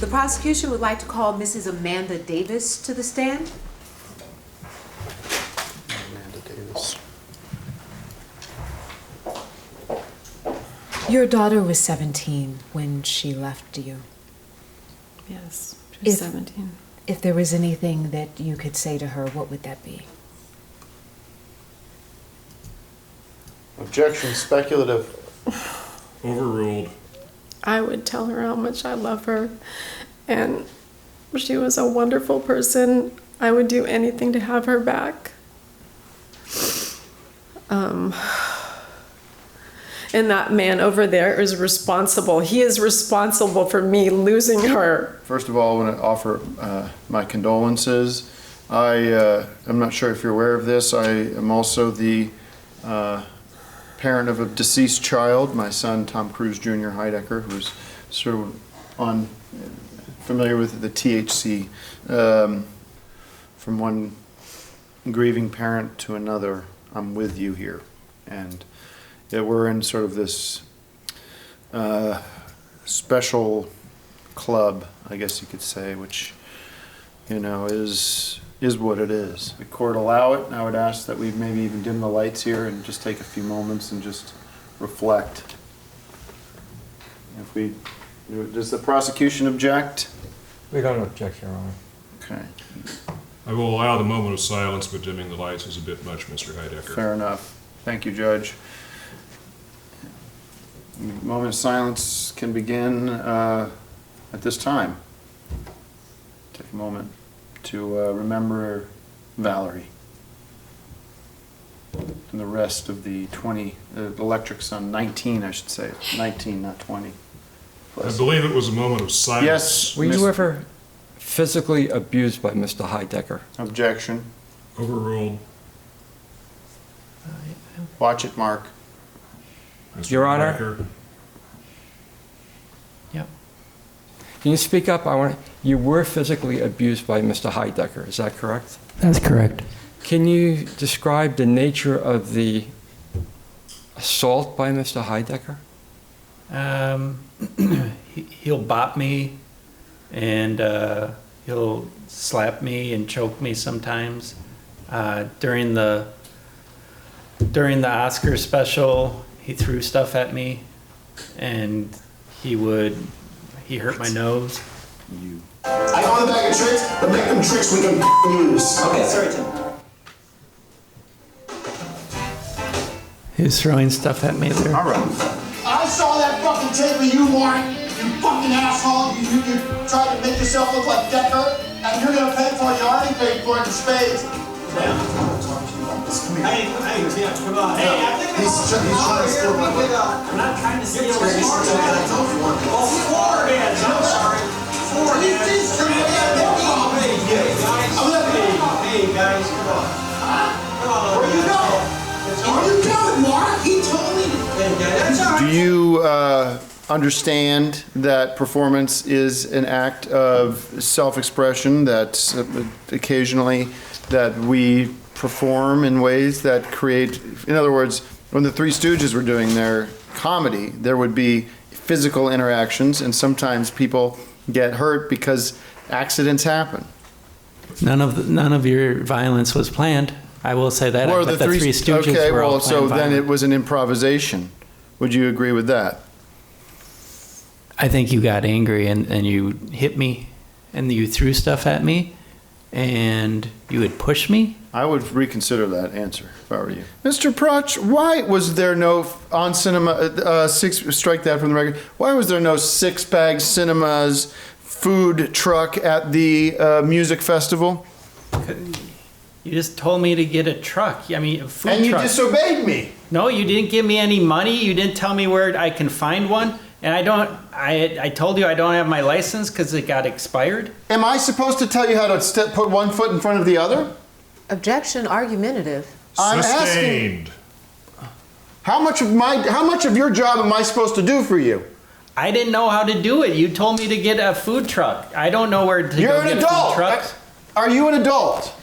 The prosecution would like to call Mrs. Amanda Davis to the stand. Amanda Davis. Your daughter was 17 when she left you. Yes, she was If- 17. If there was anything that you could say to her, what would that be? Objection, speculative. Overruled. I would tell her how much I love her, and she was a wonderful person. I would do anything to have her back. And that man over there is responsible. He is responsible for me losing her. First of all, I want to offer my condolences. I'm not sure if you're aware of this. I am also the parent of a deceased child, my son Tom Cruise Jr. Heidecker, who's sort of familiar with the THC. From one grieving parent to another, I'm with you here. And we're in sort of this special club, I guess you could say, which, you know, is what it is. If the court allow it, I would ask that we maybe even dim the lights here and just take a few moments and just reflect. Does the prosecution object? We don't object, Your Honor. Okay, I will allow the moment of silence, but dimming the lights is a bit much, Mr. Heidecker. fair enough. Thank you, Judge. Moment of silence can begin at this time. Take a moment to remember Valerie and the rest of the 20, electric son, 19 I should say, 19 not 20. I believe it was a moment of silence. Yes. Were you ever physically abused by Mr. Heidecker? Objection. Overruled. Watch it, Mark. Mr. Your Honor. Heidecker. Yep. Can you speak up? You were physically abused by Mr. Heidecker, is that correct? That's correct. Can you describe the nature of the assault by Mr. Heidecker? He'll bop me, and he'll slap me and choke me sometimes. During the Oscar special, he threw stuff at me, and he hurt my nose. I own a bag of tricks, but make them tricks we can use. Okay, sorry, Tim. He was throwing stuff at me there. All right. I saw that fucking tape of you, Mark. You fucking asshole. You tried to make yourself look like Decker, and you're gonna pay for it. You already paid for it in spades. Damn. Hey, Tim, come on. Hey, I think He's trying to steal my money. I'm not trying to steal He's your trying money. to steal my money. Oh, four hands. I'm sorry. Four hands. Hey, guys, come on. Come on. Where you going? Where you going, Mark? He told me. Hey, guys, that's all right. Do you understand that performance is an act of self-expression, that occasionally that we perform in ways that create, in other words, when the Three Stooges were doing their comedy, there would be physical interactions, and sometimes people get hurt because accidents happen. None of your violence was planned. I will say that. Or But the Three Stooges okay, were all well, so planned then violent. it was an improvisation. Would you agree with that? I think you got angry and you hit me, and you threw stuff at me, and you would push me. I would reconsider that answer if I were you. Mr. Proch, why was there no on cinema, strike that from the record, why was there no Six Bag Cinemas food truck at the music festival? You just told me to get a truck. I mean, a food And you truck. disobeyed me. No, you didn't give me any money. You didn't tell me where I can find one. And I told you I don't have my license because it got expired. Am I supposed to tell you how to put one foot in front of the other? Objection, argumentative. I'm asking, Sustained. how much of your job am I supposed to do for you? I didn't know how to do it. You told me to get a food truck. I don't know where to You're go an get adult. food trucks. Are you an adult?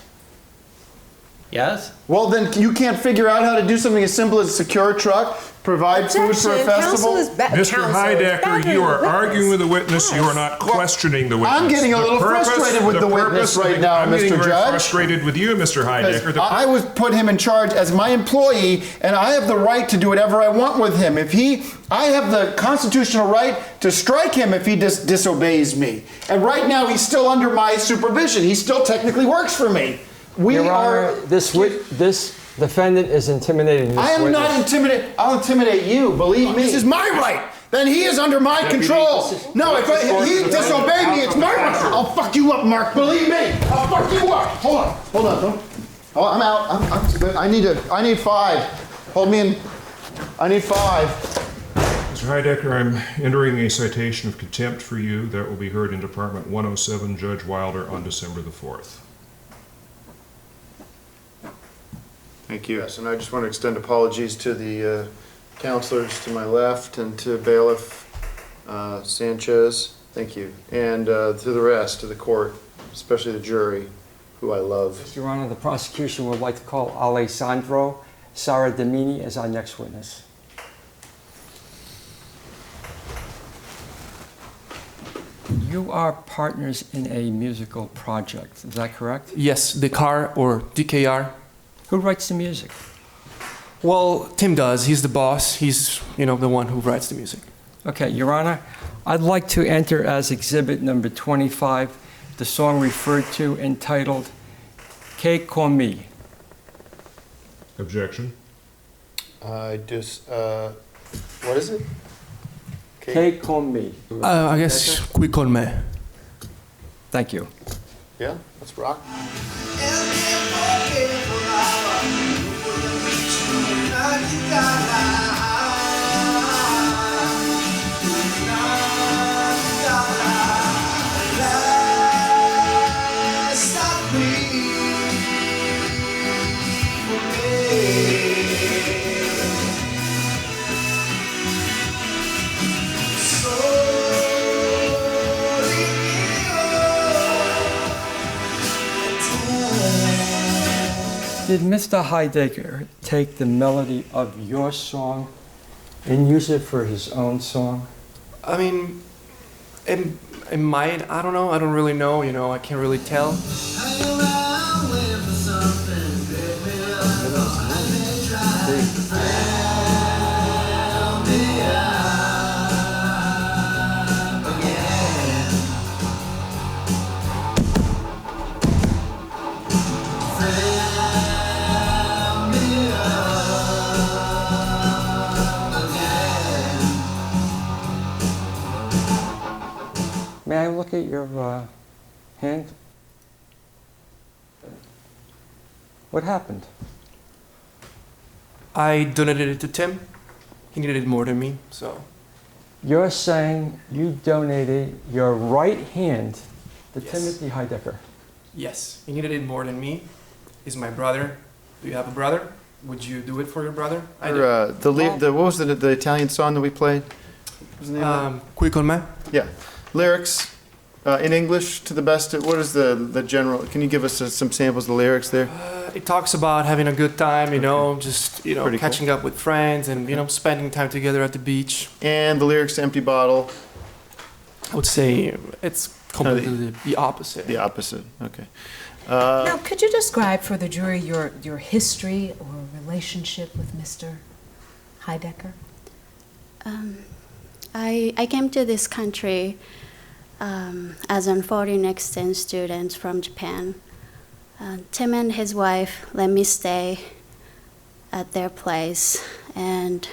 Yes? Well, then you can't figure out how to do something as simple as secure a truck, provide food for a Objection. festival? Counsel is Mr. Heidecker, you are arguing with the witness, you are not questioning the witness. I'm getting a little frustrated with the witness right now, I'm getting Mr. very Judge. frustrated with you, Mr. Heidecker. I was put him in charge as my employee, and I have the right to do whatever I want with him. I have the constitutional right to strike him if he disobeys me. And right now, he's still under my supervision. He still technically works for me. Your Honor, this defendant is intimidating this I am witness. not intimidated. I'll intimidate you, believe me. This is my right. Then he is under my control. No, if he disobeyed me, it's my right. I'll fuck you up, Mark. Believe me. I'll fuck you up. Hold on. Oh, I'm out. I need 5. Hold me in. I need 5. Mr. Heidecker, I'm entering a citation of contempt for you. That will be heard in Department 107, Judge Wilder, on December the 4th. Thank you. Yes, and I just want to extend apologies to the counselors to my left and to Bailiff Sanchez. Thank you. And to the rest, to the court, especially the jury, who I love. Your Honor, the prosecution would like to call Alessandro Saradamini as our next witness. You are partners in a musical project, is that correct? Yes, the car or DKR. Who writes the music? Well, Tim does. He's the boss. He's, the one who writes the music. Okay, Your Honor, I'd like to enter as exhibit number 25 the song referred to entitled Que Con Mi. Objection. What is it? Que Con Mi. I guess Qui con me. Thank you. Yeah, let's rock. Did Mr. Heidecker take the melody of your song and use it for his own song? I mean, it might. I don't know. I don't really know. I can't really tell. May I look at your hand? What happened? I donated it to Tim. He needed it more than me, so. You're saying you donated your right hand to Yes. Timothy Heidecker. Yes, he needed it more than me. He's my brother. Do you have a brother? Would you do it for your brother? I do. What was the Italian song that we played? What was the name of it? Qui con me? Yeah. Lyrics in English to the best. What is the general? Can you give us some samples of the lyrics there? It talks about having a good time, just Pretty catching up with friends and spending time together at the beach. And the lyrics to Empty Bottle. I would say it's completely the opposite. The opposite. Okay. Now, could you describe for the jury your history or relationship with Mr. Heidecker? I came to this country as a foreign exchange student from Japan. Tim and his wife let me stay at their place, and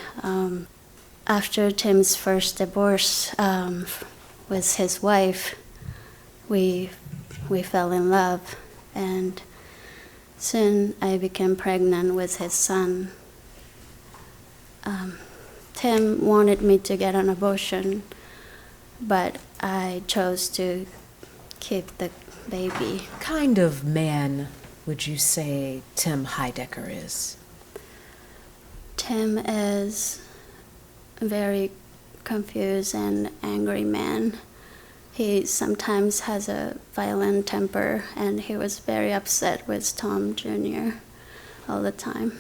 after Tim's first divorce with his wife, we fell in love, and soon I became pregnant with his son. Tim wanted me to get an abortion, but I chose to keep the baby. What kind of man would you say Tim Heidecker is? Tim is a very confused and angry man. He sometimes has a violent temper, and he was very upset with Tom Jr. all the time.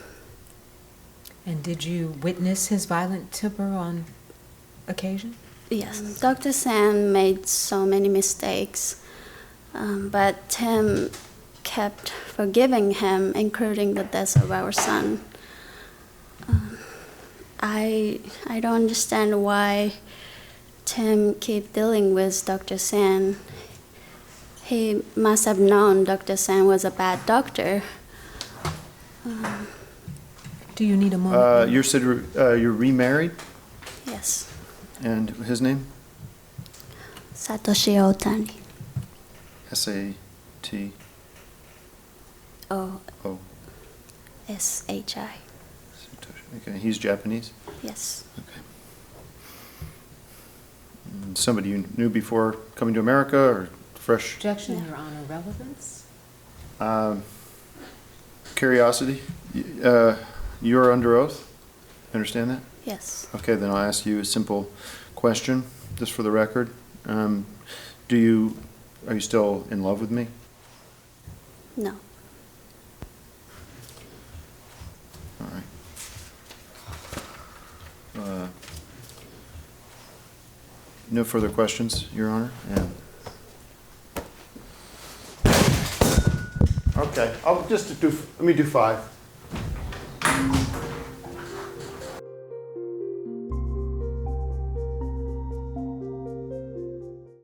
And did you witness his violent temper on occasion? Yes, Dr. San made so many mistakes, but Tim kept forgiving him, including the death of our son. I don't understand why Tim keep dealing with Dr. San. He must have known Dr. San was a bad doctor. Do you need a moment? You said you're remarried, Yes, and his name? Satoshi Otani. S-A-T. O Oh, S-H-I. okay, he's Japanese? Yes. Okay. And somebody you knew before coming to America, or fresh? Objection, Your Honor, relevance? Curiosity? You're under oath? Understand that? Yes. Okay, then I'll ask you a simple question, just for the record. Are you still in love with me? No. All right. No further questions, Your Honor? Yeah. Okay, let me do 5.